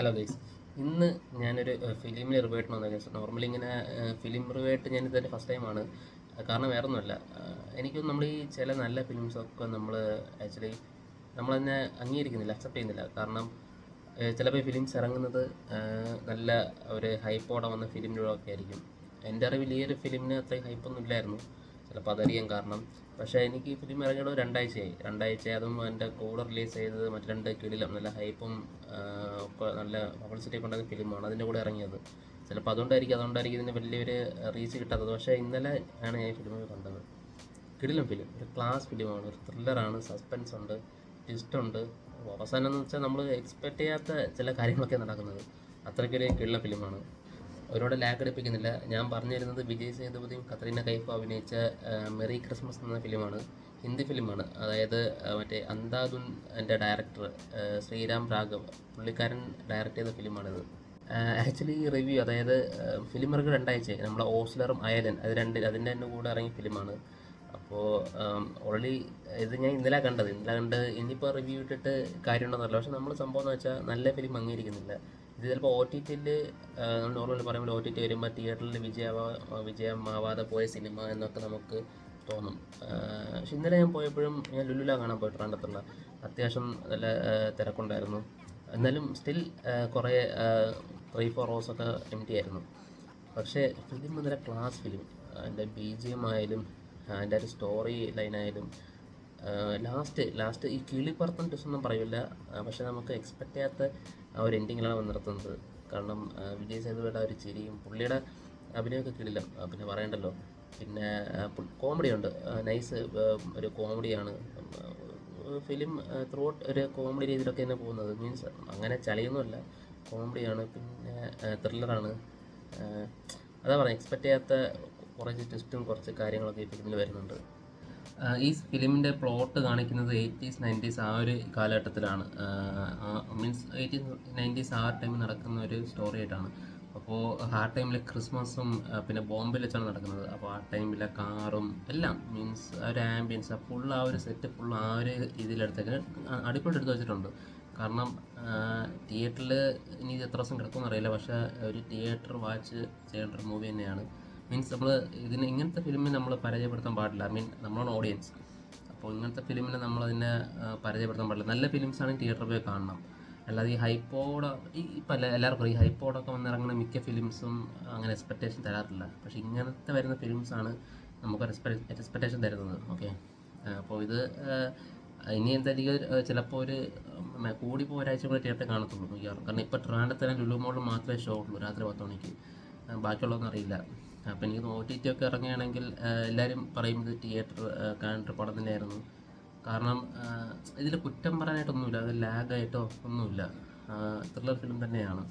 Hello guys, ഇന്ന് ഞാനൊരു ഫിലിമിൽ റിവ്യൂ ആയിട്ട് വന്ന കേസ്. നോർമലി ഇങ്ങനെ ഫിലിം റിവ്യൂ ആയിട്ട് ഞാൻ ഇതുവരെ ഫസ്റ്റ് ടൈമാണ്. കാരണം വേറെ ഒന്നുമല്ല, എനിക്കൊന്നും നമ്മൾ ഈ ചില നല്ല ഫിലിംസൊക്കെ നമ്മൾ ആക്ച്വലി നമ്മളതിനെ അംഗീകരിക്കുന്നില്ല, അക്സെപ്റ്റ് ചെയ്യുന്നില്ല. കാരണം ചിലപ്പോൾ ഫിലിംസ് ഇറങ്ങുന്നത് നല്ല ഒരു ഹൈപ്പോടെ വന്ന ഫിലിമിലൊക്കെ ആയിരിക്കും. എൻ്റെ അറിവിൽ ഈ ഒരു ഫിലിമിന് അത്രയും ഹൈപ്പൊന്നും ഇല്ലായിരുന്നു, ചിലപ്പോൾ അതായിരിക്കും കാരണം. പക്ഷേ എനിക്ക് ഈ ഫിലിം ഇറങ്ങിയത് രണ്ടാഴ്ചയായി. അതും എൻ്റെ കൂടെ റിലീസ് ചെയ്തത് മറ്റ് രണ്ട് കിടിലം നല്ല ഹൈപ്പും ഒക്കെ നല്ല പബ്ലിസിറ്റി ഒക്കെ ഉണ്ടായിരുന്ന ഫിലിമാണ് അതിൻ്റെ കൂടെ ഇറങ്ങിയത്. ചിലപ്പോൾ അതുകൊണ്ടായിരിക്കും ഇതിന് വലിയൊരു റീച്ച് കിട്ടാത്തത്. പക്ഷേ ഇന്നലെ ആണ് ഞാൻ ഈ ഫിലിം കണ്ടത്. കിടിലം ഫിലിം, ഒരു ക്ലാസ് ഫിലിമാണ്, ഒരു ത്രില്ലറാണ്, സസ്പെൻസ് ഉണ്ട്, ട്വിസ്റ്റ്. അവസാനം എന്ന് വെച്ചാൽ നമ്മൾ എക്സ്പെക്റ്റ് ചെയ്യാത്ത ചില കാര്യങ്ങളൊക്കെ നടക്കുന്നത്. അത്രയ്ക്കൊരു കിടിലം ഫിലിമാണ്. ഒരുപാട് ലാഗ് അടിപ്പിക്കുന്നില്ല. ഞാൻ പറഞ്ഞു തരുന്നത് വിജയ് സേതുപതിയും കത്രീന കൈഫും അഭിനയിച്ച മെറി ക്രിസ്മസ് എന്ന ഫിലിമാണ്. ഹിന്ദി ഫിലിമാണ്. അതായത് മറ്റേ അന്ധാധുൻ എൻ്റെ ഡയറക്ടർ ശ്രീരാം രാഘവ്, പുള്ളിക്കാരൻ ഡയറക്റ്റ് ചെയ്ത ഫിലിമാണിത്. ആക്ച്വലി ഈ റിവ്യൂ, അതായത് ഫിലിം ഇറങ്ങി രണ്ടാഴ്ചയായി. നമ്മളെ ഓസ്ലറും അയലൻ അതിൻ്റെ തന്നെ കൂടെ ഇറങ്ങിയ ഫിലിമാണ്. അപ്പോൾ ഓൾറെഡി ഇത് ഞാൻ ഇന്നലെ കണ്ട് ഇനിയിപ്പോൾ റിവ്യൂ ഇട്ടിട്ട് കാര്യമുണ്ടെന്നല്ല. പക്ഷെ നമ്മൾ സംഭവം എന്ന് വെച്ചാൽ നല്ല ഫിലിം അംഗീകരിക്കുന്നില്ല. ഇത് ചിലപ്പോൾ ഒ ടി ടിയിൽ നോർമലി പറയുമ്പോൾ ഒ ടി ടി വരുമ്പോൾ തിയേറ്ററിൽ വിജയമാവാതെ പോയ സിനിമ എന്നൊക്കെ നമുക്ക് തോന്നും. പക്ഷെ ഇന്നലെ ഞാൻ പോയപ്പോഴും ഞാൻ ലുലുല കാണാൻ പോയിട്ട് ട്രിവാൻഡ്രത്തുള്ള അത്യാവശ്യം നല്ല തിരക്കുണ്ടായിരുന്നു. എന്നാലും സ്റ്റിൽ കുറേ 3-4 ഹവേഴ്സൊക്കെ എം ടി ആയിരുന്നു. പക്ഷേ ഫിലിം നല്ല ക്ലാസ് ഫിലിം. അതിൻ്റെ ബി ജി എം ആയാലും അതിൻ്റെ ഒരു സ്റ്റോറി ലൈനായാലും ലാസ്റ്റ് ഈ കിളിപ്പറത്തൻ ട്വിസ്റ്റൊന്നും പറയില്ല. പക്ഷെ നമുക്ക് എക്സ്പെക്റ്റ് ചെയ്യാത്ത ആ ഒരു എൻഡിങ്ങിലാണ് വന്ന് നിർത്തുന്നത്. കാരണം വിജയ് സേതുപതിയുടെ ആ ഒരു ചിരിയും പുള്ളിയുടെ അഭിനയമൊക്കെ കിടിലം, പിന്നെ പറയണ്ടല്ലോ. പിന്നെ കോമഡിയുണ്ട്, നൈസ് ഒരു കോമഡിയാണ് ഫിലിം. ത്രൂ ഔട്ട് ഒരു കോമഡി രീതിയിലൊക്കെ തന്നെ പോകുന്നത്. മീൻസ് അങ്ങനെ ചളിയൊന്നുമല്ല, കോമഡിയാണ്. പിന്നെ ത്രില്ലറാണ്. അതാ പറയുക, എക്സ്പെക്റ്റ് ചെയ്യാത്ത കുറച്ച് ട്വിസ്റ്റും കുറച്ച് കാര്യങ്ങളൊക്കെ ഈ ഫിലിമിൽ വരുന്നുണ്ട്. ഈ ഫിലിമിൻ്റെ പ്ലോട്ട് കാണിക്കുന്നത് 80s 90s ആ ഒരു കാലഘട്ടത്തിലാണ്. മീൻസ് 80s 90s ആ ടൈമിൽ നടക്കുന്ന ഒരു സ്റ്റോറി ആയിട്ടാണ്. അപ്പോൾ ആ ടൈമിൽ ക്രിസ്മസും പിന്നെ ബോംബെയിൽ വെച്ചാണ് നടക്കുന്നത്. അപ്പോൾ ആ ടൈമിലെ കാറും എല്ലാം, മീൻസ് ആ ഒരു ആംബിയൻസ് ഫുൾ, ആ ഒരു സെറ്റ് ഫുൾ ആ ഒരു രീതിയിലെടുത്തേക്ക് അടിപൊളി എടുത്ത് വെച്ചിട്ടുണ്ട്. കാരണം തിയേറ്ററിൽ ഇനി എത്ര ദിവസം കിടക്കുമെന്ന് അറിയില്ല, പക്ഷേ ഒരു തിയേറ്റർ വാച്ച് ചെയ്യേണ്ട ഒരു മൂവി തന്നെയാണ്. മീൻസ് നമ്മൾ ഇങ്ങനത്തെ ഫിലിമിനെ നമ്മൾ പരിചയപ്പെടുത്താൻ പാടില്ല. നമ്മളാണ് ഓഡിയൻസ്. അപ്പോൾ ഇങ്ങനത്തെ ഫിലിമിനെ നമ്മളതിനെ പരിചയപ്പെടുത്താൻ പാടില്ല. നല്ല ഫിലിംസാണെങ്കിൽ തിയേറ്ററിൽ പോയി കാണണം. അല്ലാതെ ഈ ഹൈപ്പോടെ ഇപ്പം എല്ലാവർക്കും ഈ ഹൈപ്പോടൊക്കെ വന്നിറങ്ങുന്ന മിക്ക ഫിലിംസും അങ്ങനെ എക്സ്പെക്റ്റേഷൻ തരാറില്ല. പക്ഷേ ഇങ്ങനത്തെ വരുന്ന ഫിലിംസാണ് നമുക്ക് എക്സ്പെക്റ്റേഷൻ തരുന്നത്. ഓക്കെ, അപ്പോൾ ഇത് ഇനി എന്തായാലും ചിലപ്പോൾ ഒരു കൂടിപ്പോൾ ഒരാഴ്ച കൂടെ തിയേറ്ററിൽ കാണത്തുള്ളൂ മിക്കവാറും. കാരണം ഇപ്പോൾ ട്രിവാൻഡ്രത്ത് ലുലു മോളിൽ മാത്രമേ ഷോ ഉള്ളൂ രാത്രി 10 മണിക്ക്. ബാക്കിയുള്ളതൊന്നും അറിയില്ല. അപ്പോൾ എനിക്ക് ഒ ടി ടി ഒക്കെ ഇറങ്ങുകയാണെങ്കിൽ എല്ലാവരും പറയുന്നത് തിയേറ്റർ കാണേണ്ട പടം തന്നെയായിരുന്നു. കാരണം ഇതിൽ കുറ്റം പറയാനായിട്ടൊന്നുമില്ല, അത് ലാഗായിട്ടോ ഒന്നുമില്ല, ത്രില്ലർ ഫിലിം തന്നെയാണ്.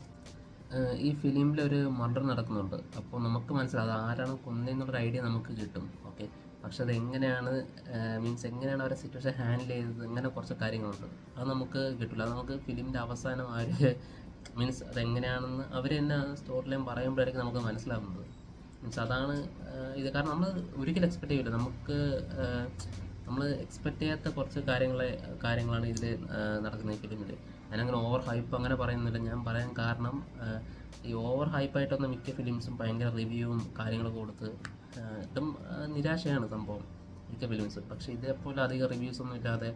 ഈ ഫിലിമിലൊരു മർഡർ നടക്കുന്നുണ്ട്. അപ്പോൾ നമുക്ക് മനസ്സിലാവും അത് ആരാണ് കൊന്നതെന്നുള്ളൊരു ഐഡിയ നമുക്ക് കിട്ടും. ഓക്കെ, പക്ഷെ അതെങ്ങനെയാണ്, മീൻസ് എങ്ങനെയാണ് അവരെ സിറ്റുവേഷൻ ഹാൻഡിൽ ചെയ്തത്, അങ്ങനെ കുറച്ച് കാര്യങ്ങളുണ്ട്. അത് നമുക്ക് കിട്ടില്ല. അത് നമുക്ക് ഫിലിമിൻ്റെ അവസാനം മീൻസ് അതെങ്ങനെയാണെന്ന് അവർ തന്നെ സ്റ്റോറി ലൈൻ പറയുമ്പോഴായിരിക്കും നമുക്ക് മനസ്സിലാവുന്നത്. മീൻസ് അതാണ് ഇത്. കാരണം നമ്മൾ ഒരിക്കലും എക്സ്പെക്റ്റ് ചെയ്യില്ല. നമ്മൾ എക്സ്പെക്റ്റ് ചെയ്യാത്ത കുറച്ച് കാര്യങ്ങളാണ് ഇതിൽ നടക്കുന്നത് ഈ ഫിലിമിൽ. ഞാനങ്ങനെ ഓവർ ഹൈപ്പ് അങ്ങനെ പറയുന്നില്ല. ഞാൻ പറയാൻ കാരണം ഈ ഓവർ ഹൈപ്പായിട്ട് മിക്ക ഫിലിംസും ഭയങ്കര റിവ്യൂവും കാര്യങ്ങളൊക്കെ കൊടുത്ത് ഇതും നിരാശയാണ് സംഭവം മിക്ക ഫിലിംസ്. പക്ഷേ ഇതേപോലെ അധികം റിവ്യൂസൊന്നും ഇല്ലാതെ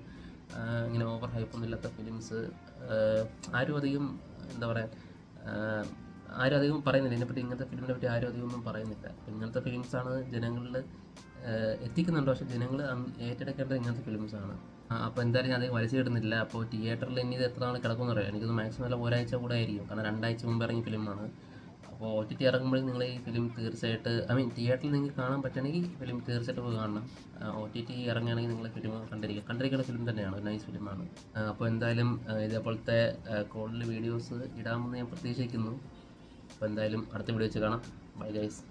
ഇങ്ങനെ ഓവർ ഹൈപ്പൊന്നും ഇല്ലാത്ത ഫിലിംസ് ആരും അധികം എന്താ പറയുക, ആരും അധികം പറയുന്നില്ല ഇതിനെപ്പറ്റി. ഇങ്ങനത്തെ ഫിലിമിനെ പറ്റി ആരും അധികം ഒന്നും പറയുന്നില്ല. ഇങ്ങനത്തെ ഫിലിംസാണ് ജനങ്ങളിൽ എത്തിക്കുന്നുണ്ട്. പക്ഷേ ജനങ്ങൾ ഏറ്റെടുക്കേണ്ടത് ഇങ്ങനത്തെ ഫിലിംസാണ്. അപ്പോൾ എന്തായാലും ഞാൻ അധികം വലിച്ചു കിട്ടുന്നില്ല. അപ്പോൾ തിയേറ്ററിൽ ഇനി ഇത് എത്ര നാൾ കിടക്കുമെന്ന് അറിയാം. എനിക്കൊന്ന് മാക്സിമം അല്ല ഒരാഴ്ച കൂടെ ആയിരിക്കും. കാരണം 2 ആഴ്ച മുമ്പ് ഇറങ്ങിയ ഫിലിമാണ്. അപ്പോൾ ഒ ടി ടി ഇറങ്ങുമ്പോഴേ നിങ്ങൾ ഈ ഫിലിം തീർച്ചയായിട്ട് തിയേറ്ററിൽ നിങ്ങൾക്ക് കാണാൻ പറ്റുകയാണെങ്കിൽ ഫിലിം തീർച്ചയായിട്ടും പോയി കാണണം. ഒ ടി ടി ഇറങ്ങുകയാണെങ്കിൽ നിങ്ങൾ ഫിലിം കണ്ടിരിക്കേണ്ട ഫിലിം തന്നെയാണ്, നൈസ് ഫിലിമാണ്. അപ്പോൾ എന്തായാലും ഇതേപോലത്തെ കൂടുതൽ വീഡിയോസ് ഇടാമെന്ന് ഞാൻ പ്രതീക്ഷിക്കുന്നു. അപ്പോൾ എന്തായാലും അടുത്ത വീഡിയോ വെച്ച് കാണാം. Bye guys.